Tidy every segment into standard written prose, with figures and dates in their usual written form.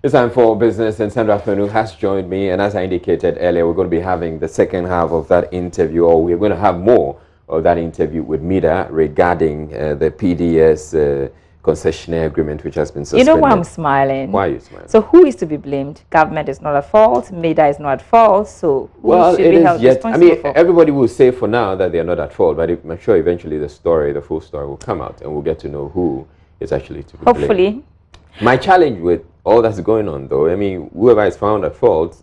It's time for business, and Sandra Fenu has joined me. And as I indicated earlier, we're going to be having the second half of that interview, or we're going to have more of that interview with Mida regarding the PDS concessionaire agreement, which has been suspended. You know why I'm smiling? Why are you smiling? So who is to be blamed? Government is not at fault. Mida is not at fault. So who should be held responsible for? Everybody will say for now that they are not at fault, but I'm sure eventually the full story will come out, and we'll get to know who is actually to be blamed. Hopefully. My challenge with all that's going on, though, I mean, whoever is found at fault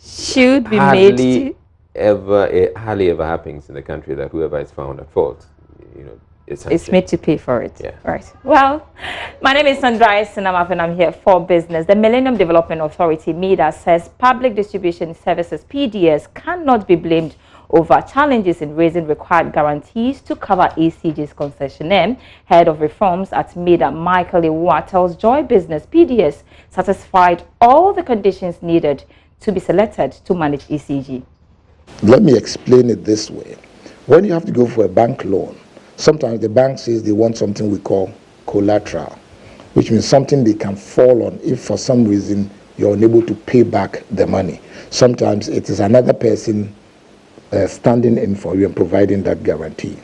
should be made to... It hardly ever happens in the country that whoever is found at fault, it's made to pay for it. Yeah. Right. Well, my name is Sandra Sinamaf and I'm here for business. The Millennium Development Authority, MIDA, says public distribution services, PDS, cannot be blamed over challenges in raising required guarantees to cover ECG's concessionaire. Head of reforms at MIDA, Michael Iwa, tells Joy Business PDS satisfied all the conditions needed to be selected to manage ECG. Let me explain it this way. When you have to go for a bank loan, sometimes the bank says they want something we call collateral, which means something they can fall on if for some reason you're unable to pay back the money. Sometimes it is another person standing in for you and providing that guarantee.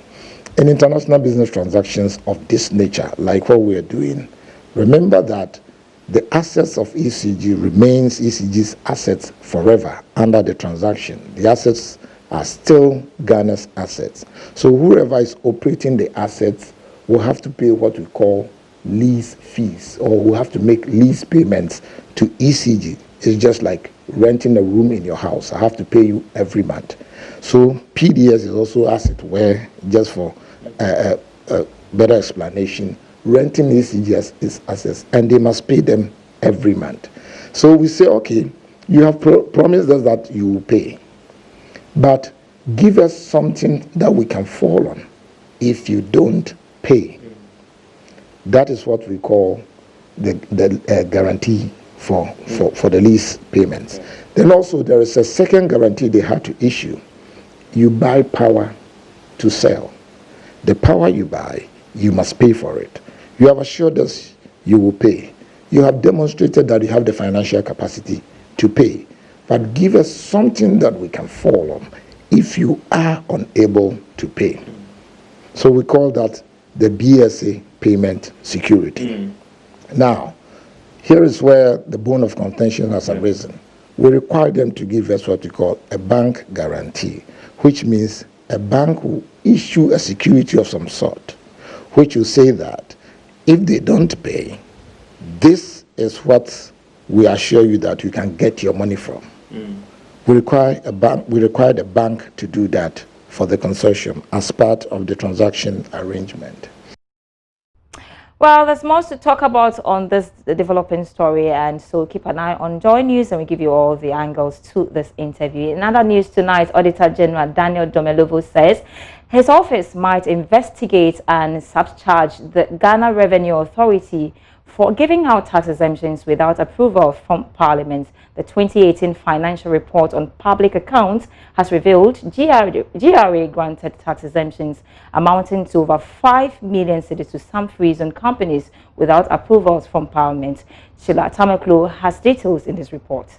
In international business transactions of this nature, like what we are doing, remember that the assets of ECG remains ECG's assets forever under the transaction. The assets are still Ghana's assets. So whoever is operating the assets will have to pay what we call lease fees, or will have to make lease payments to ECG. It's just like renting a room in your house. I have to pay you every month. So PDS is also, as it were, just for a better explanation, renting ECG as assets, and they must pay them every month. So we say, okay, you have promised us that you will pay, but give us something that we can fall on if you don't pay. That is what we call the guarantee for the lease payments. Then also there is a second guarantee they had to issue. You buy power to sell. The power you buy, you must pay for it. You have assured us you will pay. You have demonstrated that you have the financial capacity to pay. But give us something that we can fall on if you are unable to pay. So we call that the BSA payment security. Now, here is where the bone of contention has arisen. We require them to give us what we call a bank guarantee, which means a bank will issue a security of some sort, which will say that if they don't pay, this is what we assure you that you can get your money from. We require the bank to do that for the consortium as part of the transaction arrangement. Well, there's more to talk about on this developing story, and so keep an eye on Joy News and we give you all the angles to this interview. In other news tonight, Auditor General Daniel Domelovo says his office might investigate and subcharge the Ghana Revenue Authority for giving out tax exemptions without approval from Parliament. The 2018 financial report on public accounts has revealed GRA granted tax exemptions amounting to over 5 million cedis to some free-zone companies without approvals from Parliament. Sheila Tamaklo has details in this report.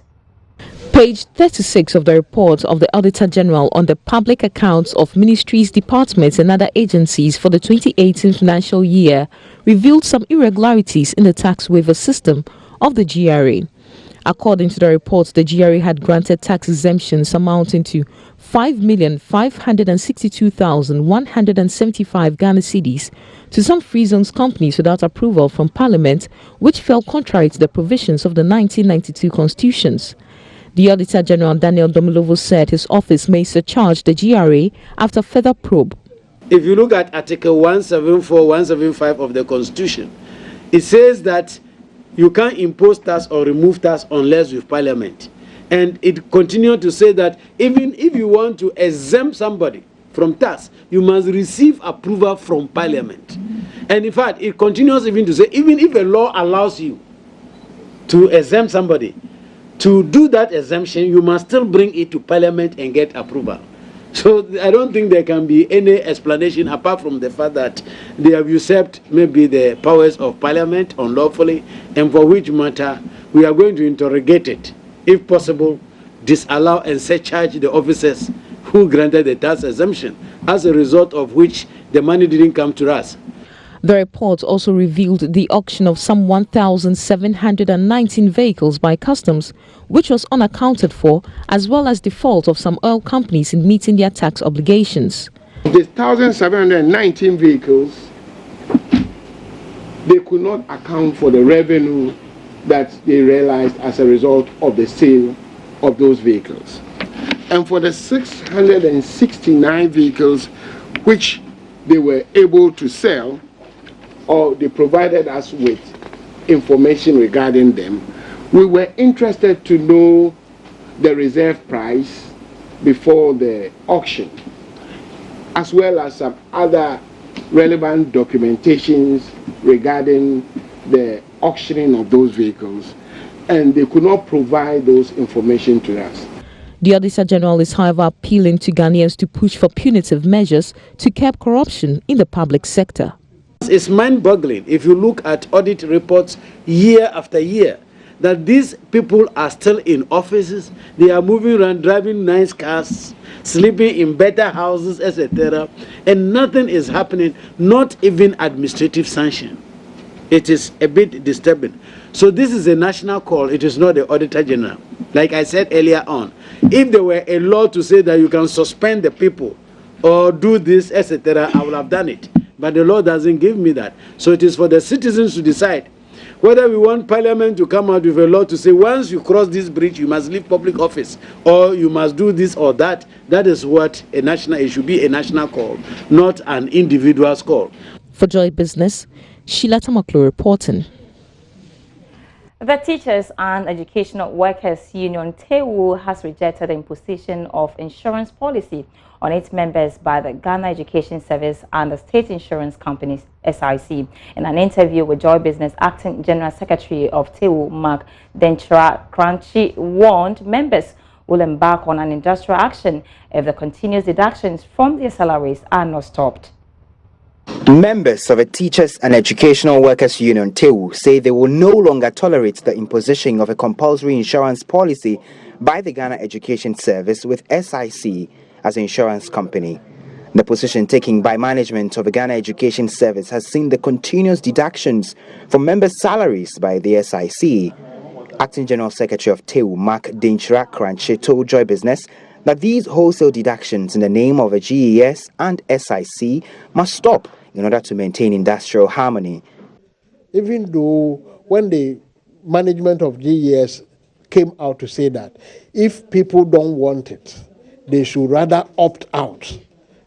Page 36 of the report of the Auditor General on the public accounts of ministries, departments and other agencies for the 2018 financial year revealed some irregularities in the tax waiver system of the GRA. According to the report, the GRA had granted tax exemptions amounting to 5,562,175 Ghana cedis to some free zones companies without approval from Parliament, which fell contrary to the provisions of the 1992 constitutions. The Auditor General Daniel Domelovo said his office may surcharge the GRA after further probe. If you look at Article 174, 175 of the Constitution, it says that you can't impose tax or remove tax unless with Parliament. And it continued to say that even if you want to exempt somebody from tax, you must receive approval from Parliament. And in fact, it continues even to say, even if a law allows you to exempt somebody, to do that exemption, you must still bring it to Parliament and get approval. So I don't think there can be any explanation apart from the fact that they have usurped maybe the powers of Parliament unlawfully, and for which matter we are going to interrogate it. If possible, disallow and surcharge the officers who granted the tax exemption, as a result of which the money didn't come to us. The report also revealed the auction of some 1,719 vehicles by customs, which was unaccounted for, as well as default of some oil companies in meeting their tax obligations. The 1,719 vehicles, they could not account for the revenue that they realized as a result of the sale of those vehicles. And for the 669 vehicles which they were able to sell, or they provided us with information regarding them, we were interested to know the reserve price before the auction, as well as some other relevant documentations regarding the auctioning of those vehicles, and they could not provide those information to us. The Auditor General is, however, appealing to Ghanaians to push for punitive measures to curb corruption in the public sector. It's mind-boggling if you look at audit reports year after year that these people are still in offices, they are moving around, driving nice cars, sleeping in better houses, etc., and nothing is happening, not even administrative sanction. It is a bit disturbing. So this is a national call, it is not the Auditor General. Like I said earlier on, if there were a law to say that you can suspend the people or do this, etc., I would have done it. But the law doesn't give me that. So it is for the citizens to decide whether we want Parliament to come out with a law to say once you cross this bridge, you must leave public office, or you must do this or that. That is what it should be a national call, not an individual's call. For Joy Business, Sheila Tamaklo reporting. The Teachers and Educational Workers Union, TEWU, has rejected the imposition of insurance policy on its members by the Ghana Education Service and the State Insurance Companies, SIC. In an interview with Joy Business, Acting General Secretary of TEWU, Mark Denchira Kranchi, warned members will embark on an industrial action if the continuous deductions from their salaries are not stopped. Members of the Teachers and Educational Workers Union, TEWU, say they will no longer tolerate the imposition of a compulsory insurance policy by the Ghana Education Service with SIC as an insurance company. The position taken by management of the Ghana Education Service has seen the continuous deductions from members' salaries by the SIC. Acting General Secretary of TEWU, Mark Denchira Kranchi, told Joy Business that these wholesale deductions in the name of a GES and SIC must stop in order to maintain industrial harmony. Even though when the management of GES came out to say that if people don't want it, they should rather opt out,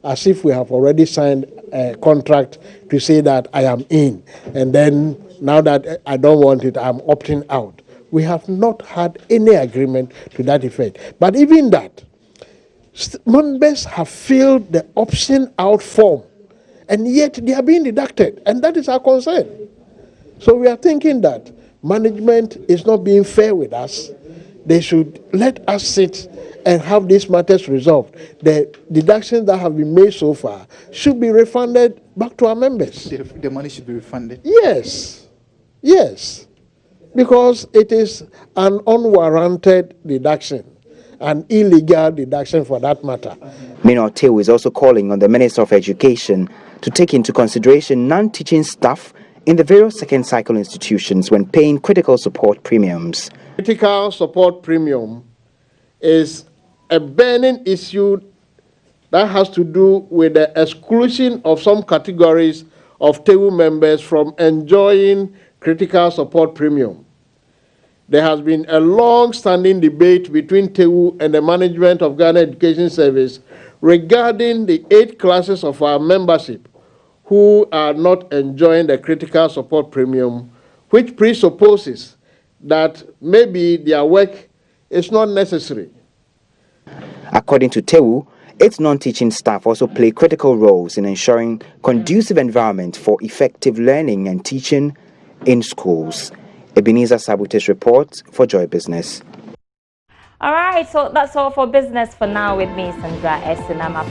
as if we have already signed a contract to say that I am in, and then now that I don't want it, I'm opting out. We have not had any agreement to that effect. But even that, members have filled the option out form, and yet they are being deducted, and that is our concern. So we are thinking that management is not being fair with us. They should let us sit and have these matters resolved. The deductions that have been made so far should be refunded back to our members. The money should be refunded? Yes, yes, because it is an unwarranted deduction, an illegal deduction for that matter. Meanwhile, TEWU is also calling on the Minister of Education to take into consideration non-teaching staff in the various second cycle institutions when paying critical support premiums. Critical support premium is a burning issue that has to do with the exclusion of some categories of TEWU members from enjoying critical support premium. There has been a long-standing debate between TEWU and the management of Ghana Education Service regarding the 8 classes of our membership who are not enjoying the critical support premium, which presupposes that maybe their work is not necessary. According to TEWU, its non-teaching staff also play critical roles in ensuring conducive environment for effective learning and teaching in schools. Ebenezer Sabute's report for Joy Business. All right, so that's all for business for now with me, Sandra Esinama.